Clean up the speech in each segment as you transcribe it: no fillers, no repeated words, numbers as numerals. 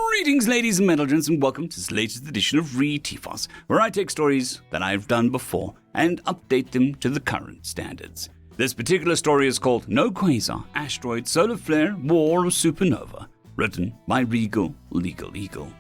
Greetings, ladies and gentlemen, and welcome to this latest edition of RE012, where I take stories that I've done before and update them to the current standards. This particular story is called No Quasar, Asteroid, Solar Flare, War, or Supernova, written by RegalLegalEagle.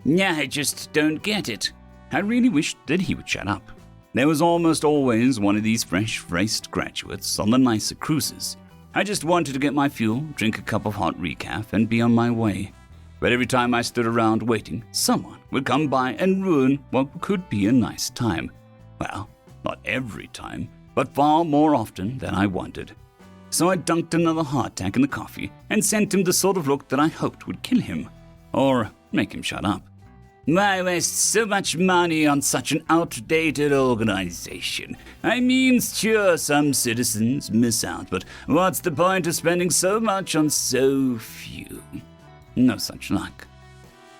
Yeah, I just don't get it. I really wished that he would shut up. There was almost always one of these fresh-faced graduates on the nicer cruises. I just wanted to get my fuel, drink a cup of hot recaf, and be on my way. But every time I stood around waiting, someone would come by and ruin what could be a nice time. Well, not every time, but far more often than I wanted. So I dunked another hardtack in the coffee and sent him the sort of look that I hoped would kill him, or make him shut up. Why waste so much money on such an outdated organization? I mean, sure, some citizens miss out, but what's the point of spending so much on so few? No such luck.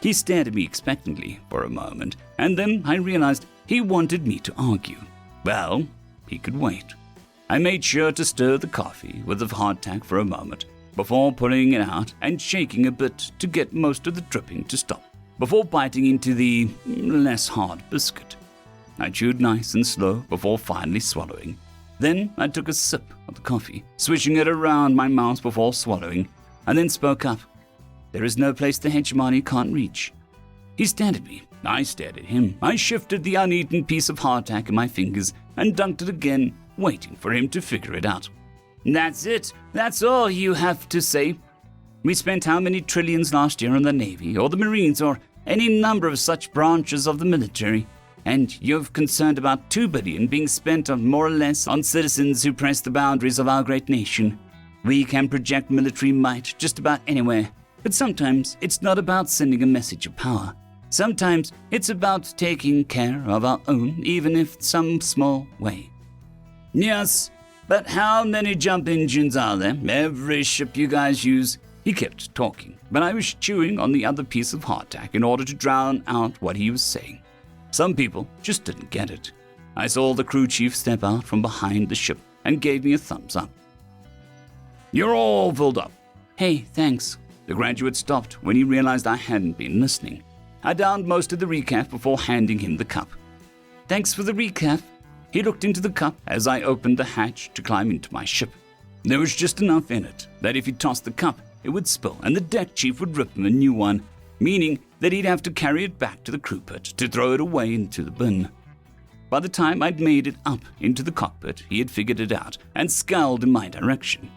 He stared at me expectantly for a moment, and then I realized he wanted me to argue. Well, he could wait. I made sure to stir the coffee with the hardtack for a moment, before pulling it out and shaking a bit to get most of the dripping to stop, before biting into the less hard biscuit. I chewed nice and slow before finally swallowing. Then I took a sip of the coffee, swishing it around my mouth before swallowing, and then spoke up. There is no place the hegemony can't reach. He stared at me. I stared at him. I shifted the uneaten piece of hardtack in my fingers and dunked it again, waiting for him to figure it out. That's it. That's all you have to say. We spent how many trillions last year on the Navy, or the Marines, or any number of such branches of the military, and you're concerned about $2 billion being spent on more or less on citizens who press the boundaries of our great nation. We can project military might just about anywhere, but sometimes it's not about sending a message of power. Sometimes it's about taking care of our own, even if some small way. Yes, but how many jump engines are there? Every ship you guys use? He kept talking, but I was chewing on the other piece of hardtack in order to drown out what he was saying. Some people just didn't get it. I saw the crew chief step out from behind the ship and gave me a thumbs up. You're all filled up. Hey, thanks. The graduate stopped when he realized I hadn't been listening. I downed most of the recaf before handing him the cup. Thanks for the recaf. He looked into the cup as I opened the hatch to climb into my ship. There was just enough in it that if he tossed the cup, it would spill and the deck chief would rip him a new one, meaning that he'd have to carry it back to the crew pit to throw it away into the bin. By the time I'd made it up into the cockpit, he had figured it out and scowled in my direction.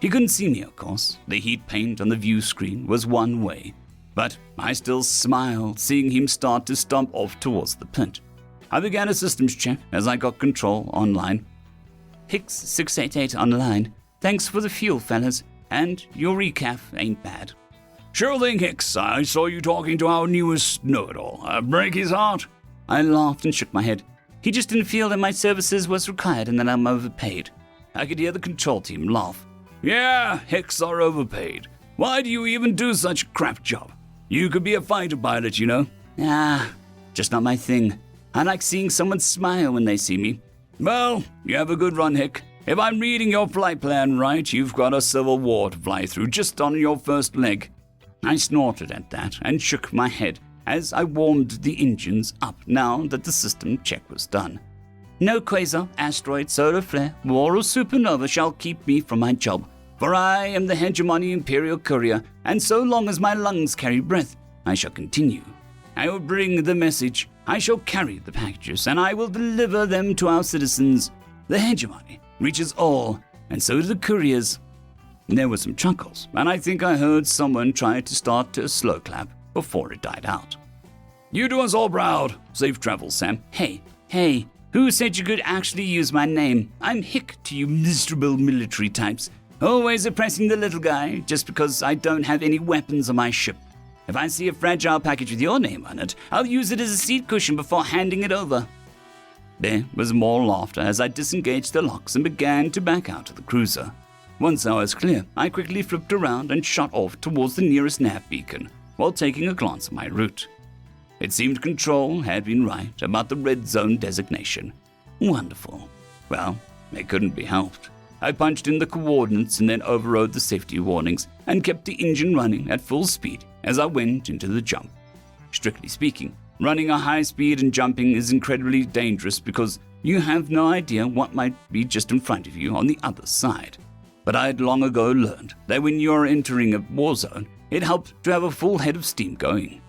He couldn't see me, of course. The heat paint on the view screen was one way, but I still smiled seeing him start to stomp off towards the pit. I began a systems check as I got control online. Hicks 688 online. Thanks for the fuel, fellas. And your recaf ain't bad. Sure thing, Hicks. I saw you talking to our newest know-it-all. Break his heart? I laughed and shook my head. He just didn't feel that my services was required and that I'm overpaid. I could hear the control team laugh. Yeah, Hicks are overpaid. Why do you even do such a crap job? You could be a fighter pilot, you know. Just not my thing. I like seeing someone smile when they see me. Well, you have a good run, Hick. If I'm reading your flight plan right, you've got a civil war to fly through just on your first leg. I snorted at that and shook my head as I warmed the engines up now that the system check was done. No quasar, asteroid, solar flare, war, or supernova shall keep me from my job, for I am the hegemony imperial courier, and so long as my lungs carry breath, I shall continue. I will bring the message, I shall carry the packages, and I will deliver them to our citizens. The hegemony reaches all, and so do the couriers. There were some chuckles, and I think I heard someone try to start a slow clap before it died out. You do us all proud. Safe travels, Sam. Hey, who said you could actually use my name? I'm Hick to you miserable military types. Always oppressing the little guy just because I don't have any weapons on my ship. If I see a fragile package with your name on it, I'll use it as a seat cushion before handing it over. There was more laughter as I disengaged the locks and began to back out of the cruiser. Once I was clear, I quickly flipped around and shot off towards the nearest nav beacon while taking a glance at my route. It seemed Control had been right about the red zone designation. Wonderful. Well, it couldn't be helped. I punched in the coordinates and then overrode the safety warnings and kept the engine running at full speed as I went into the jump. Strictly speaking, running a high speed and jumping is incredibly dangerous because you have no idea what might be just in front of you on the other side. But I had long ago learned that when you're entering a war zone, it helped to have a full head of steam going.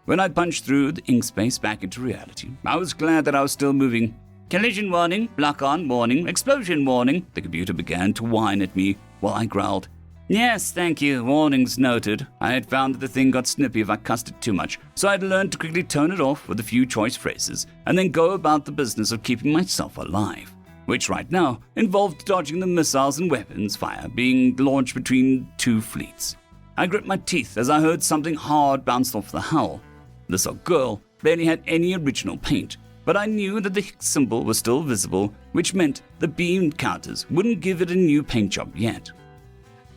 When I punched through the ink space back into reality, I was glad that I was still moving. Collision warning, lock-on warning, explosion warning. The computer began to whine at me while I growled. Yes, thank you, warnings noted. I had found that the thing got snippy if I cussed it too much, so I had learned to quickly tone it off with a few choice phrases and then go about the business of keeping myself alive, which right now involved dodging the missiles and weapons fire being launched between two fleets. I gripped my teeth as I heard something hard bounce off the hull. This old girl barely had any original paint, but I knew that the Higgs symbol was still visible, which meant the beam counters wouldn't give it a new paint job yet.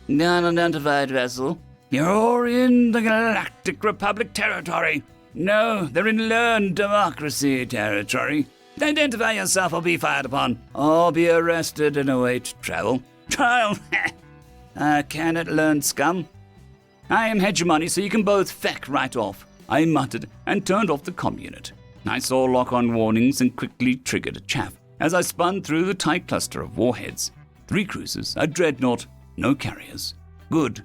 Non-identified vessel. You're in the Galactic Republic territory. No, they're in learned democracy territory. Identify yourself or be fired upon, or be arrested and await trial. Trial? Can it learn scum? I am hegemony, so you can both feck right off, I muttered and turned off the comm unit. I saw lock-on warnings and quickly triggered a chaff as I spun through the tight cluster of warheads. 3 cruisers, a dreadnought, no carriers. Good.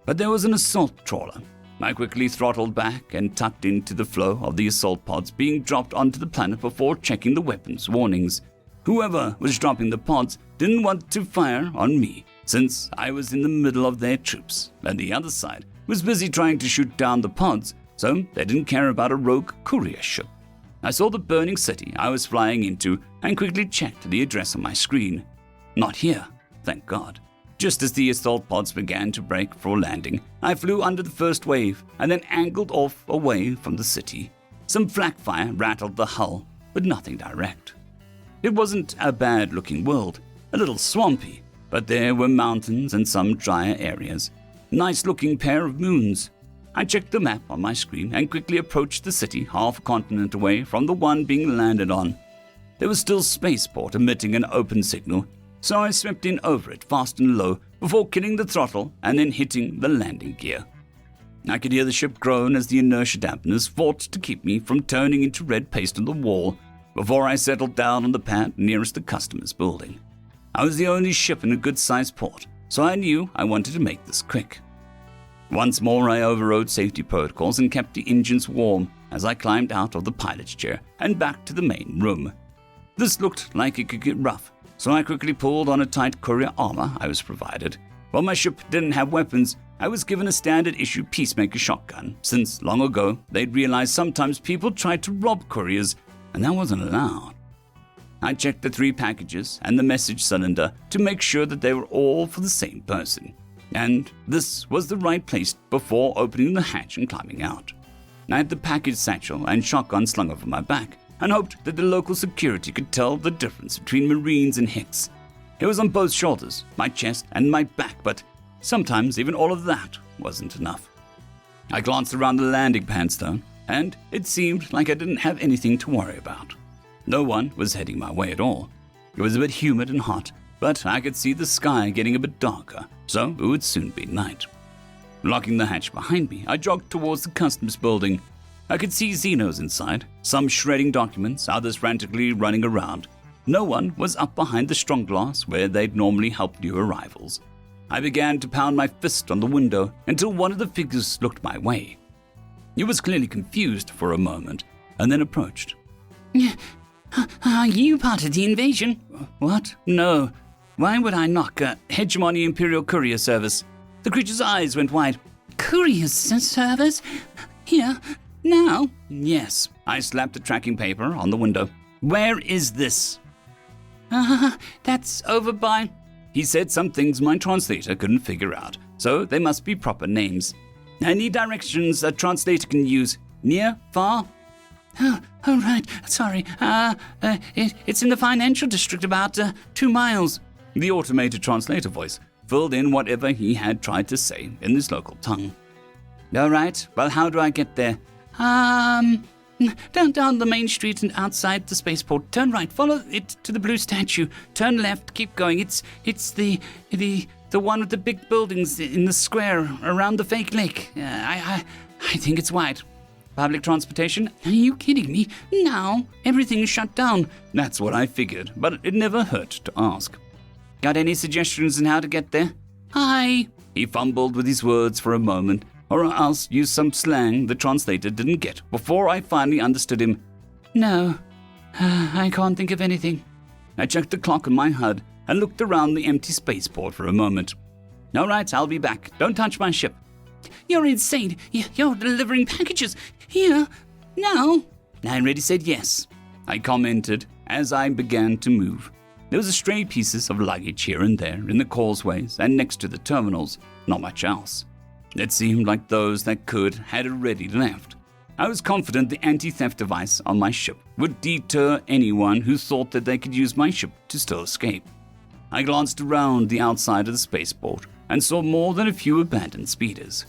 But there was an assault trawler. I quickly throttled back and tucked into the flow of the assault pods being dropped onto the planet before checking the weapons warnings. Whoever was dropping the pods didn't want to fire on me, since I was in the middle of their troops, and the other side was busy trying to shoot down the pods, so they didn't care about a rogue courier ship. I saw the burning city I was flying into and quickly checked the address on my screen. Not here, thank God. Just as the assault pods began to break for landing, I flew under the first wave and then angled off away from the city. Some flak fire rattled the hull, but nothing direct. It wasn't a bad-looking world, a little swampy, but there were mountains and some drier areas. Nice-looking pair of moons. I checked the map on my screen and quickly approached the city half a continent away from the one being landed on. There was still spaceport emitting an open signal, so I swept in over it fast and low before killing the throttle and then hitting the landing gear. I could hear the ship groan as the inertia dampeners fought to keep me from turning into red paste on the wall before I settled down on the pad nearest the customer's building. I was the only ship in a good-sized port, so I knew I wanted to make this quick. Once more I overrode safety protocols and kept the engines warm as I climbed out of the pilot's chair and back to the main room. This looked like it could get rough, so I quickly pulled on a tight courier armor I was provided. While my ship didn't have weapons, I was given a standard-issue Peacemaker shotgun, since long ago they'd realized sometimes people tried to rob couriers, and that wasn't allowed. I checked the 3 packages and the message cylinder to make sure that they were all for the same person, and this was the right place before opening the hatch and climbing out. I had the package satchel and shotgun slung over my back, and hoped that the local security could tell the difference between Marines and Hicks. It was on both shoulders, my chest and my back, but sometimes even all of that wasn't enough. I glanced around the landing pad though, and it seemed like I didn't have anything to worry about. No one was heading my way at all. It was a bit humid and hot, but I could see the sky getting a bit darker, so it would soon be night. Locking the hatch behind me, I jogged towards the customs building. I could see Xenos inside, some shredding documents, others frantically running around. No one was up behind the strong glass where they'd normally help new arrivals. I began to pound my fist on the window until one of the figures looked my way. He was clearly confused for a moment, and then approached. Are you part of the invasion? What? No. Why would I knock a Hegemony Imperial Courier Service? The creature's eyes went wide. Courier service? Here? Now? Yes. I slapped the tracking paper on the window. Where is this? That's over by... He said some things my translator couldn't figure out, so they must be proper names. Any directions a translator can use? Near? Far? Oh, right. Sorry. It's in the financial district about 2 miles. The automated translator voice filled in whatever he had tried to say in his local tongue. All right. Well, how do I get there? Down the main street and outside the spaceport. Turn right, follow it to the blue statue. Turn left, keep going. It's the one with the big buildings in the square around the fake lake. I think it's white. Public transportation? Are you kidding me? Now, everything is shut down. That's what I figured, but it never hurt to ask. Got any suggestions on how to get there? Hi. He fumbled with his words for a moment, or else used some slang the translator didn't get before I finally understood him. No, I can't think of anything. I checked the clock on my HUD and looked around the empty spaceport for a moment. All right, I'll be back. Don't touch my ship. You're insane. You're delivering packages. Here, now. I already said yes, I commented as I began to move. There was stray pieces of luggage here and there in the causeways and next to the terminals, not much else. It seemed like those that could had already left. I was confident the anti-theft device on my ship would deter anyone who thought that they could use my ship to still escape. I glanced around the outside of the spaceport and saw more than a few abandoned speeders.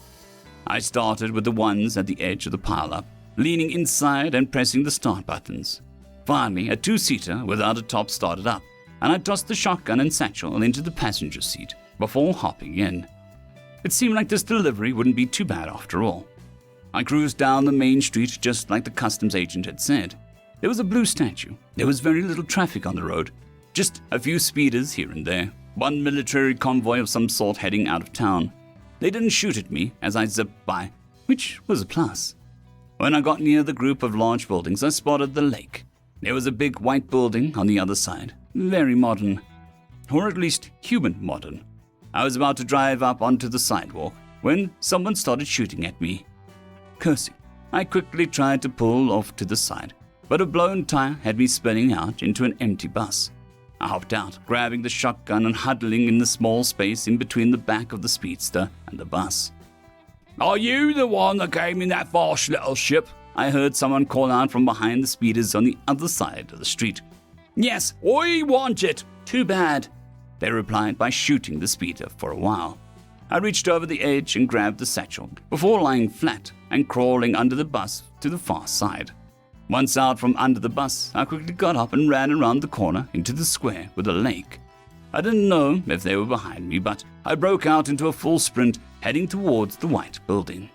I started with the ones at the edge of the pile-up, leaning inside and pressing the start buttons. Finally, a two-seater without a top started up, and I tossed the shotgun and satchel into the passenger seat before hopping in. It seemed like this delivery wouldn't be too bad after all. I cruised down the main street just like the customs agent had said. There was a blue statue. There was very little traffic on the road, just a few speeders here and there, one military convoy of some sort heading out of town. They didn't shoot at me as I zipped by, which was a plus. When I got near the group of large buildings, I spotted the lake. There was a big white building on the other side, very modern, or at least human modern. I was about to drive up onto the sidewalk when someone started shooting at me. Cursing, I quickly tried to pull off to the side, but a blown tire had me spinning out into an empty bus. I hopped out, grabbing the shotgun and huddling in the small space in between the back of the speedster and the bus. "Are you the one that came in that fast little ship?" I heard someone call out from behind the speeders on the other side of the street. "Yes, we want it." "Too bad," they replied by shooting the speeder for a while. I reached over the edge and grabbed the satchel before lying flat and crawling under the bus to the far side. Once out from under the bus, I quickly got up and ran around the corner into the square with the lake. I didn't know if they were behind me, but I broke out into a full sprint, heading towards the white building.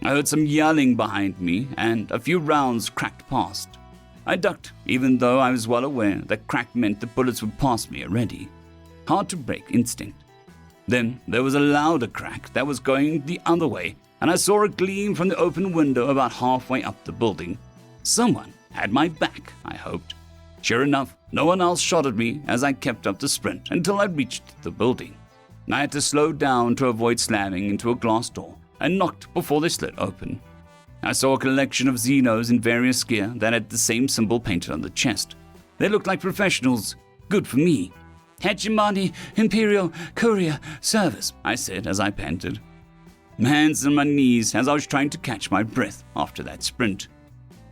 I heard some yelling behind me, and a few rounds cracked past. I ducked, even though I was well aware that crack meant the bullets would pass me already. Hard to break instinct. Then there was a louder crack that was going the other way, and I saw a gleam from the open window about halfway up the building. Someone had my back, I hoped. Sure enough, no one else shot at me as I kept up the sprint until I reached the building. I had to slow down to avoid slamming into a glass door and knocked before they slid open. I saw a collection of Xenos in various gear that had the same symbol painted on the chest. They looked like professionals. Good for me. "Hegemony Imperial Courier Service," I said as I panted. Hands on my knees as I was trying to catch my breath after that sprint.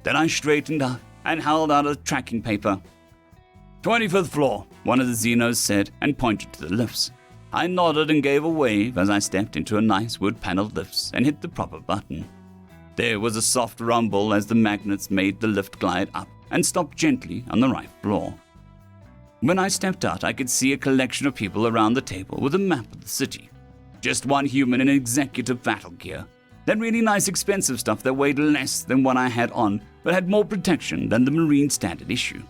Then I straightened up and held out a tracking paper. 25th floor, one of the Xenos said and pointed to the lifts. I nodded and gave a wave as I stepped into a nice wood-paneled lifts and hit the proper button. There was a soft rumble as the magnets made the lift glide up and stopped gently on the right floor. When I stepped out, I could see a collection of people around the table with a map of the city. Just one human in executive battle gear. That really nice expensive stuff that weighed less than what I had on, but had more protection than the Marine standard issue.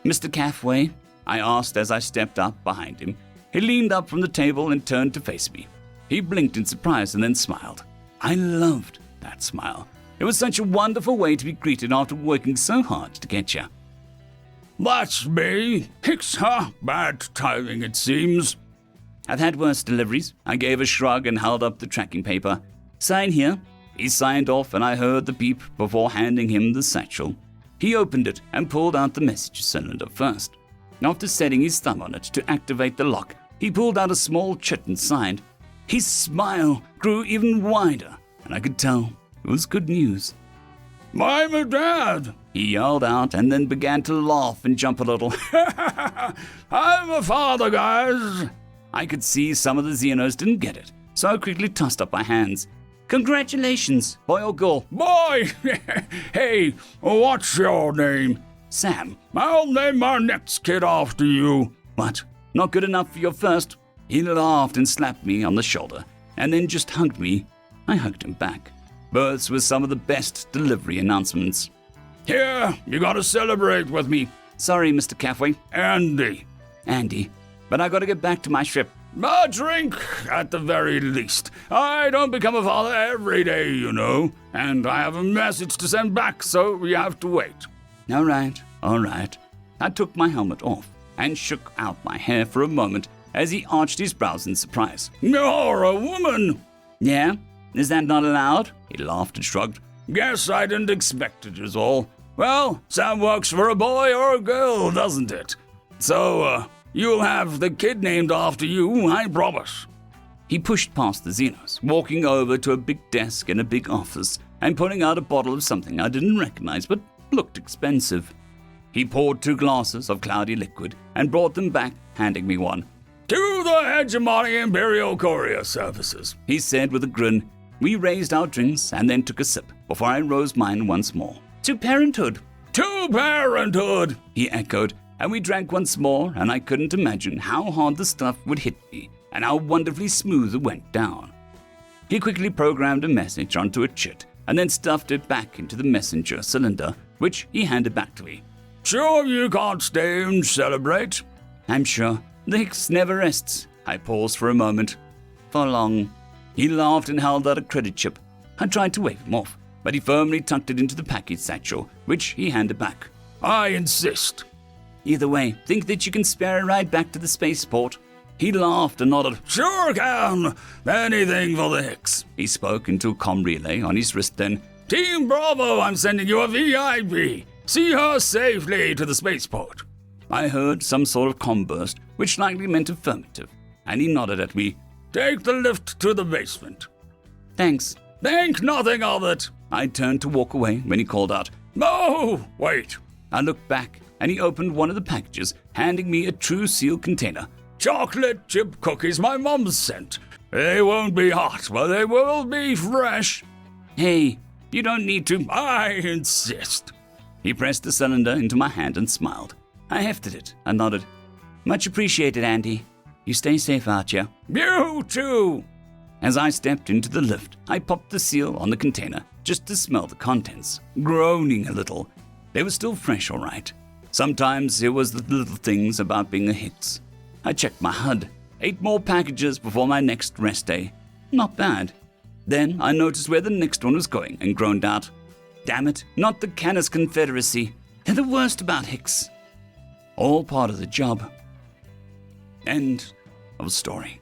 "Mr. Calfway?" I asked as I stepped up behind him. He leaned up from the table and turned to face me. He blinked in surprise and then smiled. I loved that smile. It was such a wonderful way to be greeted after working so hard to get you. "That's me. It's bad timing, it seems." "I've had worse deliveries." I gave a shrug and held up the tracking paper. "Sign here." He signed off and I heard the beep before handing him the satchel. He opened it and pulled out the message cylinder first. After setting his thumb on it to activate the lock, he pulled out a small chit and signed. His smile grew even wider, and I could tell it was good news. "I'm a dad," he yelled out and then began to laugh and jump a little. "I'm a father, guys." I could see some of the Xenos didn't get it, so I quickly tossed up my hands. Congratulations, boy or girl? Boy! Hey, what's your name? Sam. I'll name our next kid after you. What? Not good enough for your first? He laughed and slapped me on the shoulder, and then just hugged me. I hugged him back. Births were some of the best delivery announcements. Here, you gotta celebrate with me. Sorry, Mr. Caffway. Andy. But I gotta get back to my ship. A drink, at the very least. I don't become a father every day, you know. And I have a message to send back, so we have to wait. All right. I took my helmet off and shook out my hair for a moment as he arched his brows in surprise. You're a woman! Yeah? Is that not allowed? He laughed and shrugged. Guess I didn't expect it is all. Well, Sam works for a boy or a girl, doesn't it? So, you'll have the kid named after you, I promise. He pushed past the Xenos, walking over to a big desk in a big office and pulling out a bottle of something I didn't recognize but looked expensive. He poured 2 glasses of cloudy liquid and brought them back, handing me one. To the Hegemony Imperial Courier Services, he said with a grin. We raised our drinks and then took a sip before I rose mine once more. To parenthood. To parenthood, he echoed, and we drank once more, and I couldn't imagine how hard the stuff would hit me and how wonderfully smooth it went down. He quickly programmed a message onto a chit and then stuffed it back into the messenger cylinder, which he handed back to me. Sure you can't stay and celebrate? I'm sure. The Hicks never rests. I paused for a moment. For long. He laughed and held out a credit chip. I tried to wave him off, but he firmly tucked it into the package satchel, which he handed back. I insist. Either way, think that you can spare a ride back to the spaceport? He laughed and nodded. Sure can. Anything for the Hicks. He spoke into a comm relay on his wrist then. Team Bravo, I'm sending you a VIP. See her safely to the spaceport. I heard some sort of comm burst, which likely meant affirmative, and he nodded at me. Take the lift to the basement. Thanks. Think nothing of it. I turned to walk away when he called out. No, wait. I looked back, and he opened one of the packages, handing me a true sealed container. Chocolate chip cookies my mom sent. They won't be hot, but they will be fresh. Hey, you don't need to. I insist. He pressed the cylinder into my hand and smiled. I hefted it and nodded. Much appreciated, Andy. You stay safe out here. You too. As I stepped into the lift, I popped the seal on the container just to smell the contents, groaning a little. They were still fresh, all right. Sometimes it was the little things about being a Hicks. I checked my HUD. 8 more packages before my next rest day. Not bad. Then I noticed where the next one was going and groaned out. Damn it, not the Canis Confederacy. They're the worst about Hicks. All part of the job. End of story.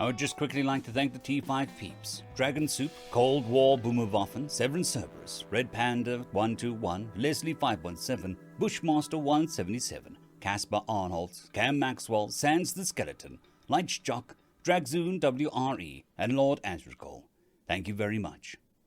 I would just quickly like to thank the T5 peeps. Dragon Soup, Cold War Boomerwaffen, Severin Cerberus, Red Panda 121, Leslie 517, Bushmaster 177, Caspar Arnholtz, Cam Maxwell, Sans the Skeleton, Light Jock, Dragzoon WRE, and Lord Asrigal. Thank you very much.